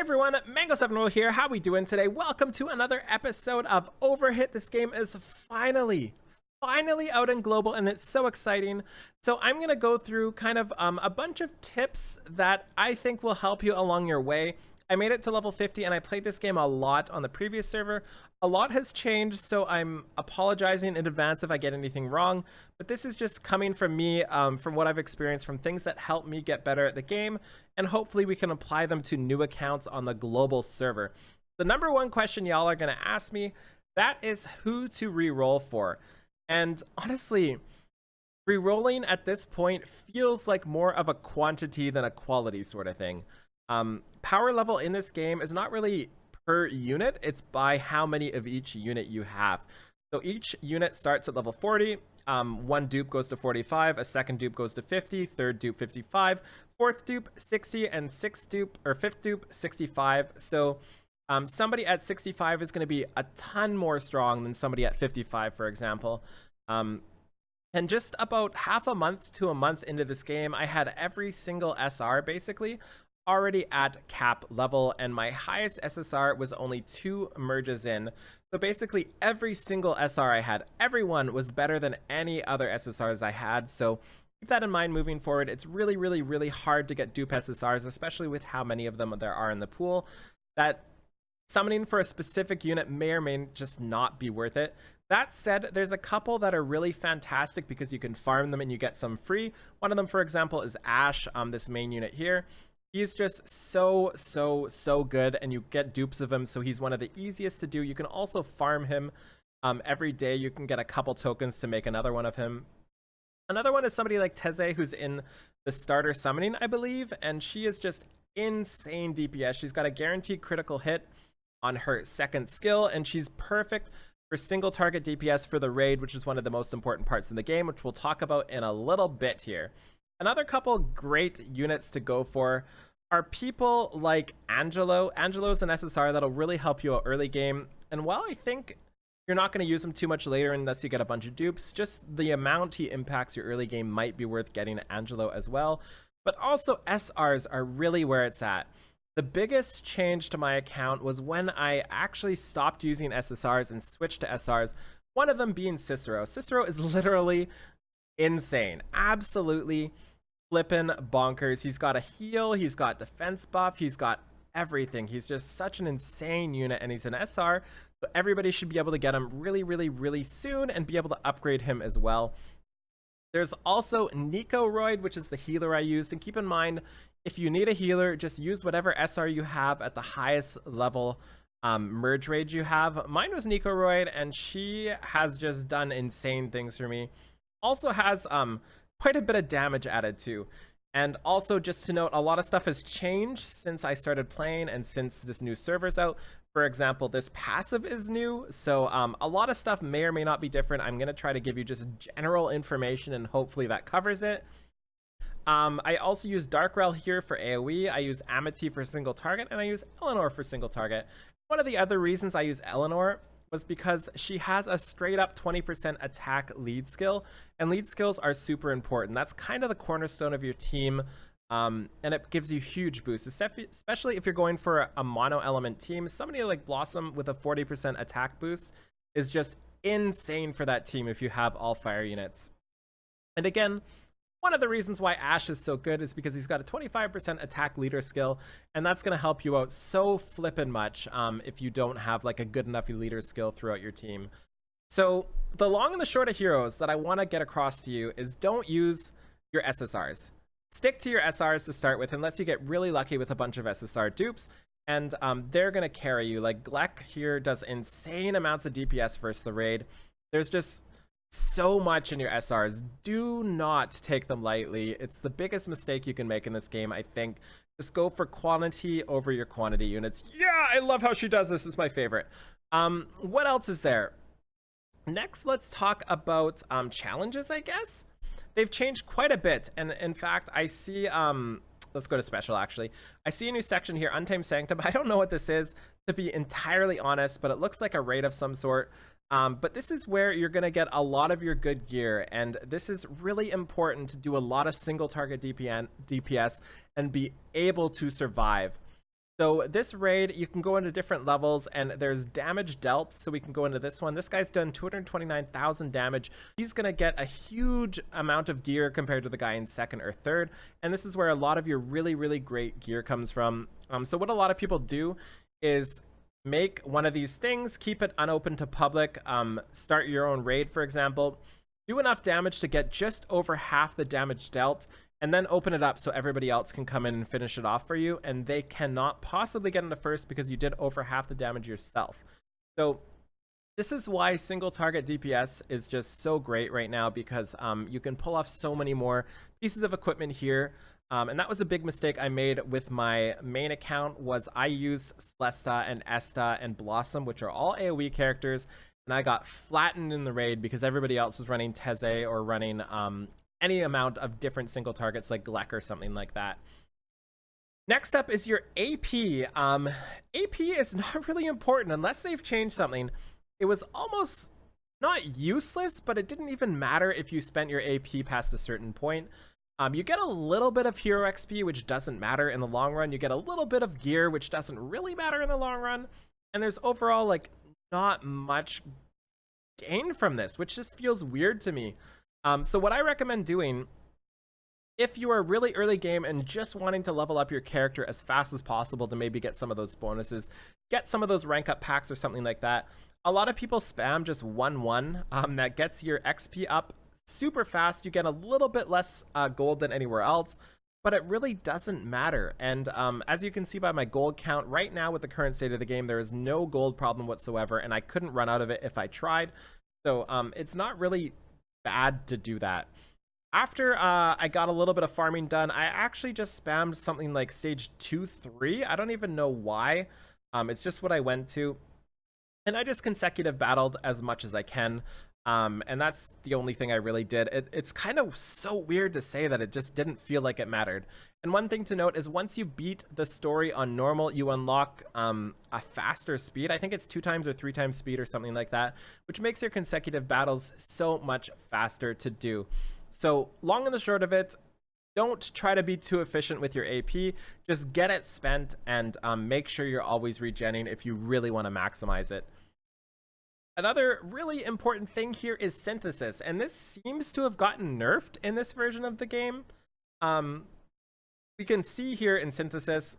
Everyone, Mango7 here. How we doing today? Welcome to another episode of Overhit. This game is finally out in global, and it's so exciting. So I'm gonna go through kind of a bunch of tips that I think will help you along your way. I made it to level 50, and I played this game a lot on the previous server. A lot has changed, so I'm apologizing in advance if I get anything wrong. But this is just coming from me, from what I've experienced, from things that help me get better at the game, and hopefully we can apply them to new accounts on the global server. The number one question y'all are going to ask me, that is who to re-roll for. And honestly, re-rolling at this point feels like more of a quantity than a quality sort of thing. Power level in this game is not really per unit, it's by how many of each unit you have. So each unit starts at level 40. One dupe goes to 45, a second dupe goes to 50, third dupe 55, fourth dupe 60, and fifth dupe 65. So somebody at 65 is going to be a ton more strong than somebody at 55, for example. And just about half a month to a month into this game, I had every single SR basically already at cap level, and my highest SSR was only 2 merges in. So basically every single SR I had, everyone was better than any other SSRs I had. So keep that in mind moving forward. It's really hard to get dupe SSRs, especially with how many of them there are in the pool, that summoning for a specific unit may or may just not be worth it. That said, there's a couple that are really fantastic because you can farm them and you get some free. One of them, for example, is Ash, this main unit here. He's just so good, and you get dupes of him, so he's one of the easiest to do. You can also farm him every day. You can get a couple tokens to make another one of him. Another one is somebody like Teze, who's in the starter summoning, I believe, and she is just insane DPS. She's got a guaranteed critical hit on her second skill, and she's perfect for single target DPS for the raid, which is one of the most important parts in the game, which we'll talk about in a little bit here. Another couple great units to go for are people like Angelo. Angelo's an SSR that'll really help you out early game. And while I think you're not going to use him too much later unless you get a bunch of dupes, just the amount he impacts your early game might be worth getting Angelo as well. But also SRs are really where it's at. The biggest change to my account was when I actually stopped using SSRs and switched to SRs. One of them being Cicero. Cicero is literally insane. Absolutely flippin' bonkers. He's got a heal, he's got defense buff, he's got everything. He's just such an insane unit, and he's an SR, so everybody should be able to get him really soon and be able to upgrade him as well. There's also Nicoroid, which is the healer I used, and keep in mind, if you need a healer, just use whatever SR you have at the highest level merge rage you have. Mine was Nicoroid, and she has just done insane things for me. Also has quite a bit of damage added too. And also, just to note, a lot of stuff has changed since I started playing and since this new server's out. For example, this passive is new, so a lot of stuff may or may not be different. I'm going to try to give you just general information, and hopefully that covers it. I also use Darkrel here for AoE, I use Amity for single target, and I use Eleanor for single target. One of the other reasons I use Eleanor was because she has a straight up 20% attack lead skill, and lead skills are super important. That's kind of the cornerstone of your team, and it gives you huge boosts, especially if you're going for a mono element team. Somebody like Blossom with a 40% attack boost is just insane for that team if you have all fire units. And again, one of the reasons why Ash is so good is because he's got a 25% attack leader skill, and that's going to help you out so flippin' much if you don't have like a good enough leader skill throughout your team. So the long and the short of heroes that I want to get across to you is don't use your SSRs. Stick to your SRs to start with, unless you get really lucky with a bunch of SSR dupes, and they're going to carry you. Like Gleck here does insane amounts of DPS versus the raid. There's just so much in your SRs. Do not take them lightly. It's the biggest mistake you can make in this game, I think. Just go for quantity over your quantity units. Yeah, I love how she does this. It's my favorite. What else is there? Next, let's talk about challenges, I guess. They've changed quite a bit, and in fact, I see let's go to special, actually. I see a new section here, Untamed Sanctum. I don't know what this is, to be entirely honest, but it looks like a raid of some sort. But this is where you're going to get a lot of your good gear, and this is really important to do a lot of single target DPS and be able to survive. So this raid, you can go into different levels, and there's damage dealt. So we can go into this one. This guy's done 229,000 damage. He's going to get a huge amount of gear compared to the guy in second or third. And this is where a lot of your really, really great gear comes from. So what a lot of people do is make one of these things, keep it unopened to public, start your own raid, for example, do enough damage to get just over half the damage dealt, and then open it up so everybody else can come in and finish it off for you, and they cannot possibly get into first because you did over half the damage yourself. So this is why single target DPS is just so great right now, because you can pull off so many more pieces of equipment here. And that was a big mistake I made with my main account, was I used Celesta and Esta and Blossom, which are all AoE characters, and I got flattened in the raid because everybody else was running Teze or running any amount of different single targets like Gleck or something like that. Next up is your AP. AP is not really important unless they've changed something. It was almost not useless, but it didn't even matter if you spent your AP past a certain point. You get a little bit of hero XP, which doesn't matter in the long run. You get a little bit of gear, which doesn't really matter in the long run. And there's overall like not much gain from this, which just feels weird to me. So what I recommend doing, if you are really early game and just wanting to level up your character as fast as possible to maybe get some of those bonuses, get some of those rank up packs or something like that, a lot of people spam just 1-1. That gets your XP up super fast. You get a little bit less gold than anywhere else, but it really doesn't matter. And as you can see by my gold count right now with the current state of the game, there is no gold problem whatsoever, and I couldn't run out of it if I tried. So it's not really bad to do that. After I got a little bit of farming done, I actually just spammed something like stage 2-3. I don't even know why. It's just what I went to, and I just consecutive battled as much as I can. And that's the only thing I really did. It's kind of so weird to say that it just didn't feel like it mattered. And one thing to note is once you beat the story on normal, you unlock a faster speed. I think it's 2 times or 3 times speed or something like that, which makes your consecutive battles so much faster to do. So long and the short of it, don't try to be too efficient with your AP. Just get it spent, and make sure you're always regenning if you really want to maximize it. Another really important thing here is synthesis, and this seems to have gotten nerfed in this version of the game. We can see here in synthesis,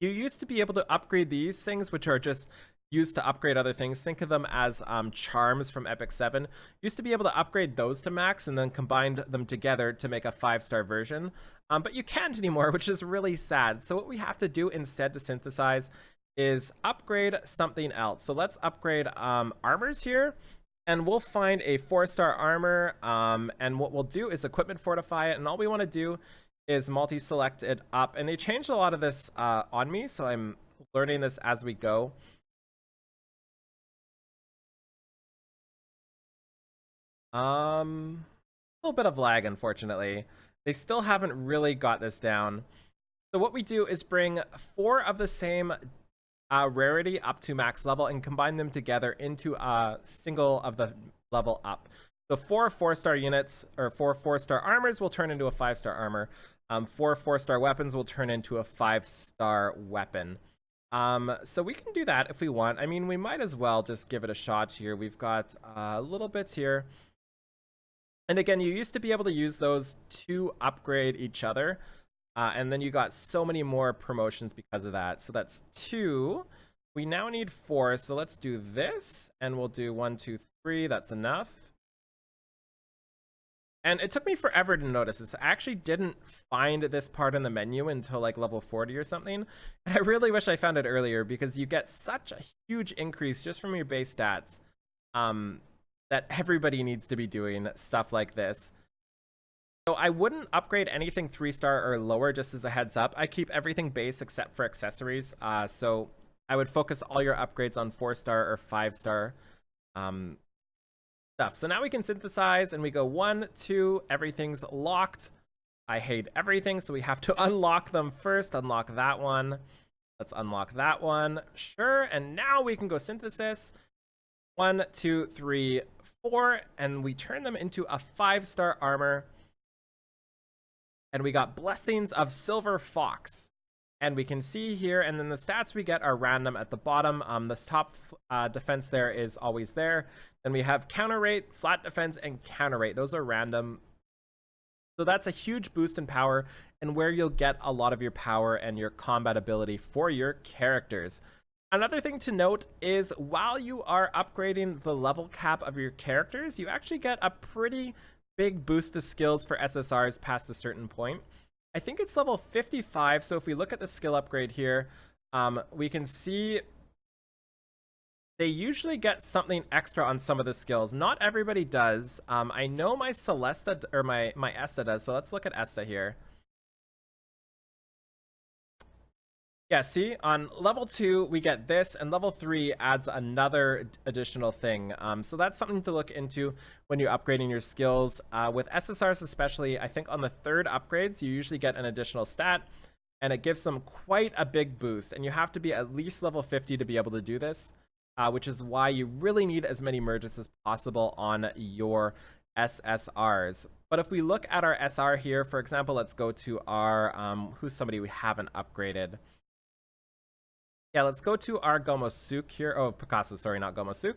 you used to be able to upgrade these things, which are just used to upgrade other things. Think of them as charms from Epic 7. Used to be able to upgrade those to max and then combine them together to make a 5-star version. But you can't anymore, which is really sad. So what we have to do instead to synthesize is upgrade something else. So let's upgrade armors here, and we'll find a 4-star armor, and what we'll do is equipment fortify it, and all we want to do is multi-select it up. And they changed a lot of this on me, so I'm learning this as we go. A little bit of lag, unfortunately. They still haven't really got this down. So what we do is bring 4 of the same rarity up to max level and combine them together into a single of the level up. So 4 4-star units, or 4 4-star armors will turn into a 5-star armor. 4 4-star weapons will turn into a 5-star weapon. So we can do that if we want. I mean, we might as well just give it a shot here. We've got little bits here. And again, you used to be able to use those to upgrade each other. And then you got so many more promotions because of that. So that's 2. We now need 4. So let's do this. And we'll do 1, 2, 3. That's enough. And it took me forever to notice this. I actually didn't find this part in the menu until like level 40 or something. And I really wish I found it earlier, because you get such a huge increase just from your base stats that everybody needs to be doing stuff like this. So I wouldn't upgrade anything 3-star or lower, just as a heads up. I keep everything base except for accessories. So I would focus all your upgrades on 4-star or 5-star stuff. So now we can synthesize, and we go 1, 2, everything's locked. I hate everything, so we have to unlock them first. Unlock that one. Let's unlock that one. Sure, and now we can go synthesis. 1, 2, 3, 4, and we turn them into a 5-star armor. And we got Blessings of Silver Fox. And we can see here, and then the stats we get are random at the bottom. This top defense there is always there. Then we have counter rate, flat defense, and counter rate. Those are random. So that's a huge boost in power and where you'll get a lot of your power and your combat ability for your characters. Another thing to note is while you are upgrading the level cap of your characters, you actually get a pretty big boost to skills for SSRs past a certain point. I think it's level 55, so if we look at the skill upgrade here, we can see they usually get something extra on some of the skills. Not everybody does. I know my Celesta, or my Esta does, so let's look at Esta here. Yeah, see, on level 2, we get this, and level 3 adds another additional thing. So that's something to look into when you're upgrading your skills. With SSRs especially, I think on the third upgrades, you usually get an additional stat, and it gives them quite a big boost. And you have to be at least level 50 to be able to do this, which is why you really need as many merges as possible on your SSRs. But if we look at our SR here, for example, let's go to our, who's somebody we haven't upgraded. Yeah, let's go to our Gomosuk here. Oh, Picasso, sorry, not Gomosuk.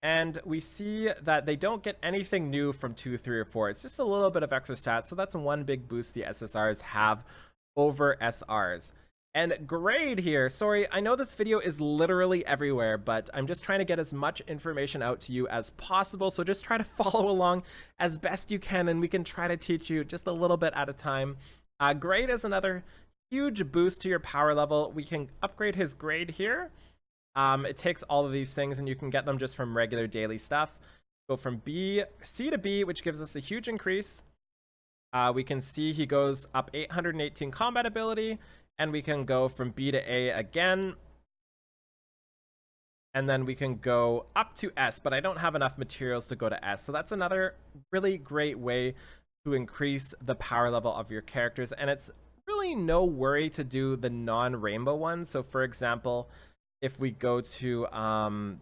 And we see that they don't get anything new from 2, 3, or 4. It's just a little bit of extra stats. So that's one big boost the SSRs have over SRs. And grade here, sorry, I know this video is literally everywhere, but I'm just trying to get as much information out to you as possible. So just try to follow along as best you can, and we can try to teach you just a little bit at a time. Grade is another huge boost to your power level. We can upgrade his grade here. It takes all of these things, and you can get them just from regular daily stuff. Go from C to B, which gives us a huge increase. We can see he goes up 818 combat ability, and we can go from B to A again. And then we can go up to S, but I don't have enough materials to go to S. So that's another really great way to increase the power level of your characters. And it's really no worry to do the non-rainbow ones. So for example, if we go to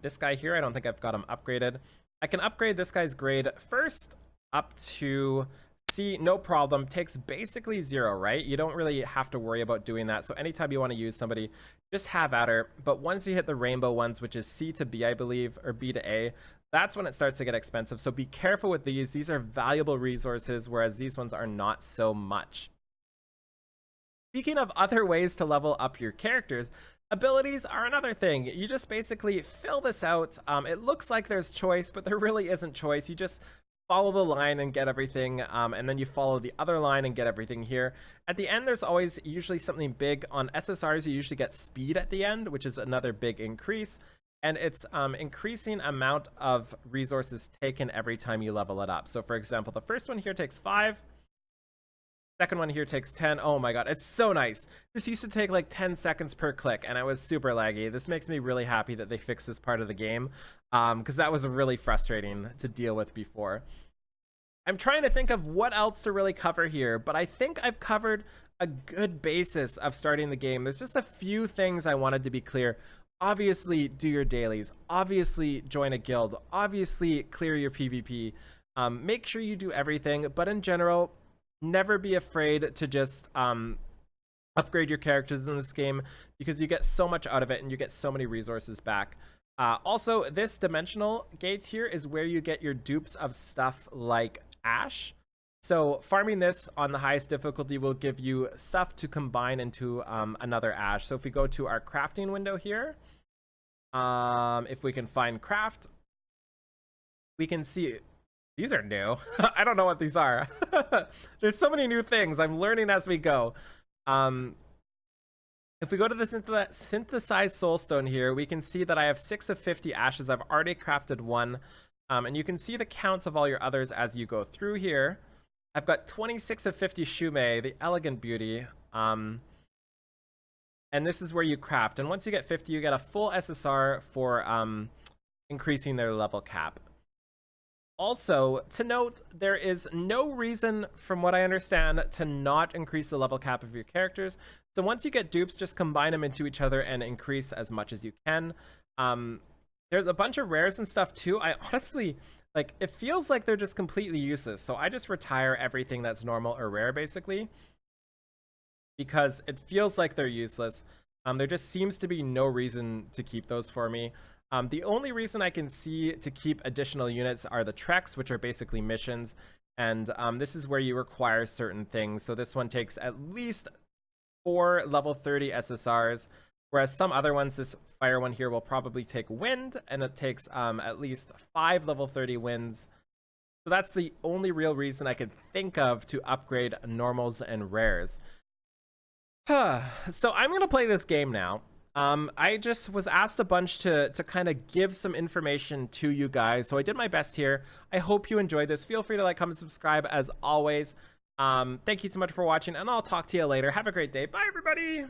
this guy here, I don't think I've got him upgraded. I can upgrade this guy's grade first up to C, no problem. Takes basically 0, right? You don't really have to worry about doing that. So anytime you want to use somebody, just have at her. But once you hit the rainbow ones, which is C to B, I believe, or B to A, that's when it starts to get expensive. So be careful with these. These are valuable resources, whereas these ones are not so much. Speaking of other ways to level up your characters, abilities are another thing. You just basically fill this out. It looks like there's choice, but there really isn't choice. You just follow the line and get everything, and then you follow the other line and get everything here. At the end, there's always usually something big. On SSRs, you usually get speed at the end, which is another big increase. And it's increasing amount of resources taken every time you level it up. So for example, the first one here takes 5. Second one here takes 10. Oh my god, it's so nice. This used to take like 10 seconds per click, and I was super laggy. This makes me really happy that they fixed this part of the game, because that was really frustrating to deal with before. I'm trying to think of what else to really cover here, but I think I've covered a good basis of starting the game. There's just a few things I wanted to be clear. Obviously, do your dailies. Obviously, join a guild. Obviously, clear your PvP. Make sure you do everything, but in general, never be afraid to just upgrade your characters in this game, because you get so much out of it and you get so many resources back. Also, this dimensional gates here is where you get your dupes of stuff like Ash. So farming this on the highest difficulty will give you stuff to combine into another Ash. So if we go to our crafting window here, if we can find craft, we can see these are new. I don't know what these are. There's so many new things. I'm learning as we go. If we go to the synthesized soulstone here, we can see that I have 6 of 50 ashes. I've already crafted 1. And you can see the counts of all your others as you go through here. I've got 26 of 50 shume, the elegant beauty. And this is where you craft. And once you get 50, you get a full SSR for increasing their level cap. Also, to note, there is no reason, from what I understand, to not increase the level cap of your characters. So once you get dupes, just combine them into each other and increase as much as you can. There's a bunch of rares and stuff too. I honestly, like, it feels like they're just completely useless. So I just retire everything that's normal or rare, basically. because it feels like they're useless. There just seems to be no reason to keep those for me. The only reason I can see to keep additional units are the treks, which are basically missions. And this is where you require certain things. So this one takes at least 4 level 30 SSRs, whereas some other ones, this fire one here will probably take wind, and it takes at least 5 level 30 winds. So that's the only real reason I could think of to upgrade normals and rares. So I'm gonna play this game now. I just was asked a bunch to kind of give some information to you guys, so I did my best here. I hope you enjoyed this. Feel free to like, comment, subscribe as always. Thank you so much for watching, and I'll talk to you later. Have a great day. Bye, everybody.